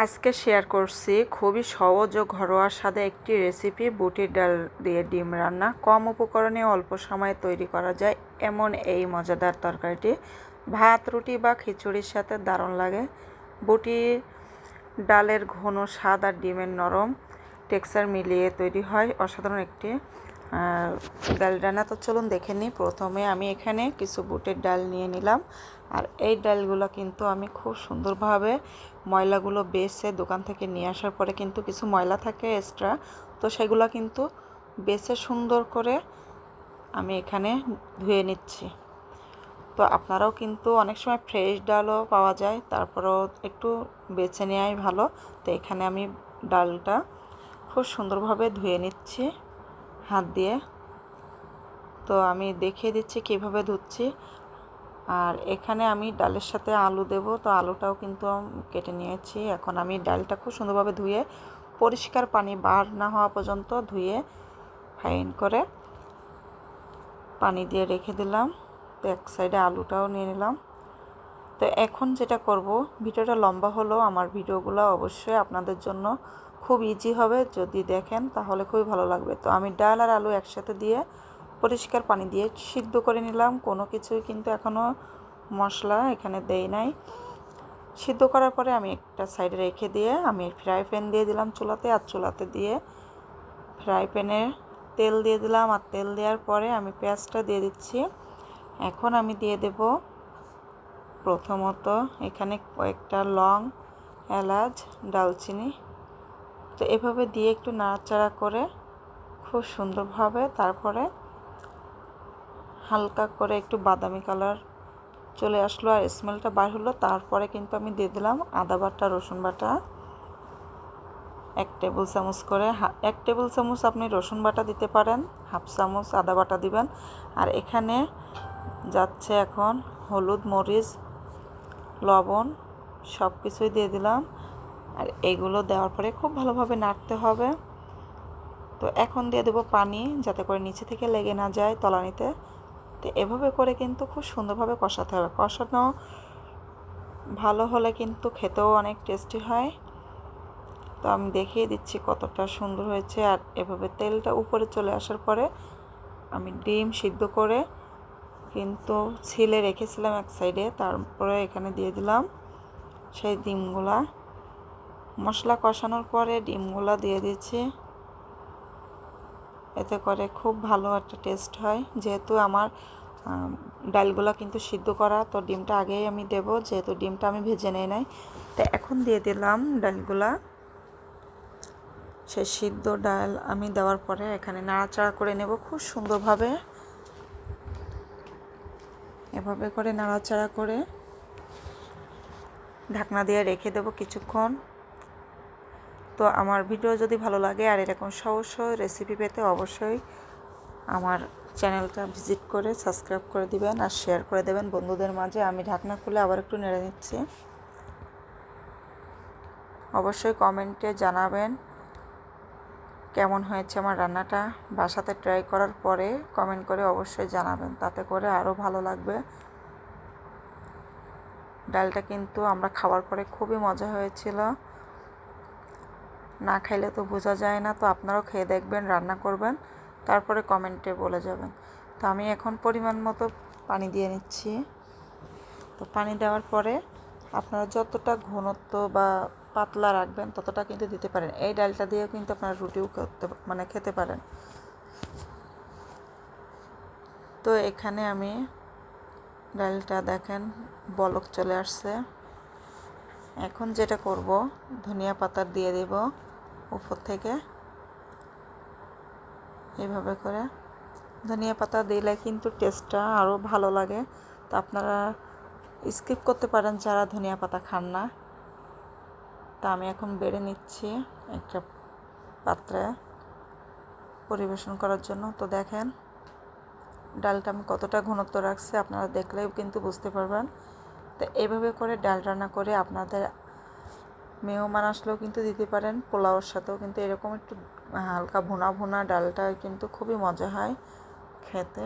আজকে শেয়ার করছি খুবই সহজ ও ঘরোয়া স্বাদে একটি রেসিপি, বুটের ডাল দিয়ে ডিম রান্না। কম উপকরণে অল্প সময়ে তৈরি করা যায় এমন এই মজাদার তরকারিটি ভাত, রুটি বা খিচুড়ির সাথে দারুণ লাগে। বুটির ডালের ঘন স্বাদ আর ডিমের নরম টেক্সচার মিলিয়ে তৈরি হয় অসাধারণ একটি ডাল রান্না। তো চলুন দেখে নিই। প্রথমে আমি এখানে কিছু বুটের ডাল নিয়ে নিলাম, আর এই ডালগুলো কিন্তু আমি খুব সুন্দরভাবে ময়লাগুলো বেছে দোকান থেকে নিয়ে আসার পরে কিন্তু কিছু ময়লা থাকে এক্সট্রা, তো সেগুলো কিন্তু বেছে সুন্দর করে আমি এখানে ধুয়ে নিচ্ছি। তো আপনারাও কিন্তু অনেক সময় ফ্রেশ ডালও পাওয়া যায়, তারপরেও একটু বেছে নেওয়াই ভালো। তো এখানে আমি ডালটা খুব সুন্দরভাবে ধুয়ে নিচ্ছি হাত দিয়ে। তো আমি দেখিয়ে দিচ্ছি কীভাবে ধুচ্ছি। আর এখানে আমি ডালের সাথে আলু দেব, তো আলুটাও কিন্তু কেটে নিয়েছি। এখন আমি ডালটা খুব সুন্দরভাবে ধুয়ে পরিষ্কার পানি বার না হওয়া পর্যন্ত ধুয়ে ফাইন করে পানি দিয়ে রেখে দিলাম। তো এক সাইডে আলুটাও নিয়ে নিলাম। তো এখন যেটা করব, ভিডিওটা লম্বা হলেও আমার ভিডিওগুলো অবশ্যই আপনাদের জন্য খুব ইজি হবে, যদি দেখেন তাহলে খুবই ভালো লাগবে। তো আমি ডাল আর আলু একসাথে দিয়ে পরিষ্কার পানি দিয়ে সিদ্ধ করে নিলাম। কোনো কিছুই কিন্তু এখনও মশলা এখানে দেই নাই। সিদ্ধ করার পরে আমি একটা সাইডে রেখে দিয়ে আমি ফ্রাই প্যান দিয়ে দিলাম চুলাতে, আর চুলাতে দিয়ে ফ্রাই প্যানে তেল দিয়ে দিলাম। আর তেল দেওয়ার পরে আমি পেঁয়াজটা দিয়ে দিচ্ছি। এখন আমি দিয়ে দেব প্রথমত এখানে কয়েকটা লং, এলাচ, দারচিনি। তো এভাবে দিয়ে একটু নাড়াচাড়া করে খুব সুন্দরভাবে তারপরে হালকা করে একটু বাদামি কালার চলে আসলো আর স্মেলটা বার হলো, তারপরে কিন্তু আমি দিয়ে দিলাম আদা বাটা, রসুন বাটা 1 টেবিল চামচ করে। 1 টেবিল চামচ আপনি রসুন বাটা দিতে পারেন, হাফ চামচ আদা বাটা দিবেন। আর এখানে যাচ্ছে এখন হলুদ, মরিচ, লবণ সব কিছুই দিয়ে দিলাম। আর এগুলো দেওয়ার পরে খুব ভালোভাবে নাড়তে হবে। তো এখন দিয়ে দেবো পানি, যাতে করে নিচে থেকে লেগে না যায় তলানিতে। তো এভাবে করে কিন্তু খুব সুন্দরভাবে কষাতে হবে। কষানো ভালো হলে কিন্তু খেতেও অনেক টেস্টি হয়। তো আমি দেখিয়ে দিচ্ছি কতটা সুন্দর হয়েছে। আর এভাবে তেলটা উপরে চলে আসার পরে আমি ডিম সিদ্ধ করে কিন্তু ছিলে রেখেছিলাম এক সাইডে, তারপরে এখানে দিয়ে দিলাম সেই ডিমগুলা। মশলা কষানোর পরে ডিমগুলা দিয়ে দিচ্ছি, এতে করে খুব ভালো একটা টেস্ট হয়। যেহেতু আমার ডালগুলা কিন্তু সিদ্ধ করা, তো ডিমটা আগেই আমি দেব, যেহেতু ডিমটা আমি ভেজে নেই নাই। তো এখন দিয়ে দিলাম ডালগুলা। সেই সিদ্ধ ডাল আমি দেওয়ার পরে এখানে নাড়াচাড়া করে নেব খুব সুন্দরভাবে। এভাবে করে নাড়াচাড়া করে ঢাকনা দিয়ে রেখে দেব কিছুক্ষণ। তো আমার ভিডিও যদি ভালো লাগে আর এরকম সহজ সহজ রেসিপি পেতে অবশ্যই আমার চ্যানেলটা ভিজিট করে সাবস্ক্রাইব করে দিবেন আর শেয়ার করে দেবেন বন্ধুদের মাঝে। আমি ঢাকনা খুলে আবার একটু নেড়ে নিচ্ছি। অবশ্যই কমেন্টে জানাবেন কেমন হয়েছে আমার রান্নাটা। বাসাতে ট্রাই করার পরে কমেন্ট করে অবশ্যই জানাবেন, তাতে করে আরও ভালো লাগবে। ডালটা কিন্তু আমরা খাওয়ার পরে খুবই মজা হয়েছিল, না খাইলে তো বোঝা যায় না। তো আপনারাও খেয়ে দেখবেন, রান্না করবেন, তারপরে কমেন্টে বলে যাবেন। তো আমি এখন পরিমাণ মতো পানি দিয়ে নিচ্ছি। তো পানি দেওয়ার পরে আপনারা যতটা ঘনত্ব বা পাতলা রাখবেন ততটা কিন্তু দিতে পারেন। এই ডালটা দিয়েও কিন্তু আপনারা রুটিও খেতে পারেন। তো এখানে আমি ডালটা দেখেন বলক চলে আসছে। এখন যেটা করব, ধনিয়া পাতা দিয়ে দেব উপর থেকে। এইভাবে করে ধনিয়া পাতা দিলে কিন্তু টেস্টটা আরও ভালো লাগে। তো আপনারা স্কিপ করতে পারেন যারা ধনিয়া পাতা খান না। তা আমি এখন বেড়ে নিচ্ছি একটা পাত্রে পরিবেশন করার জন্য। তো দেখেন ডালটা আমি কতটা ঘনত্ব রাখছি, আপনারা দেখলেও কিন্তু বুঝতে পারবেন। তো এইভাবে করে ডাল রান্না করে আপনাদের মেহমান আসলেও কিন্তু দিতে পারেন, পোলাওর সাথেও কিন্তু এরকম একটু হালকা ভুনা ভুনা ডালটা কিন্তু খুবই মজা হয় খেতে।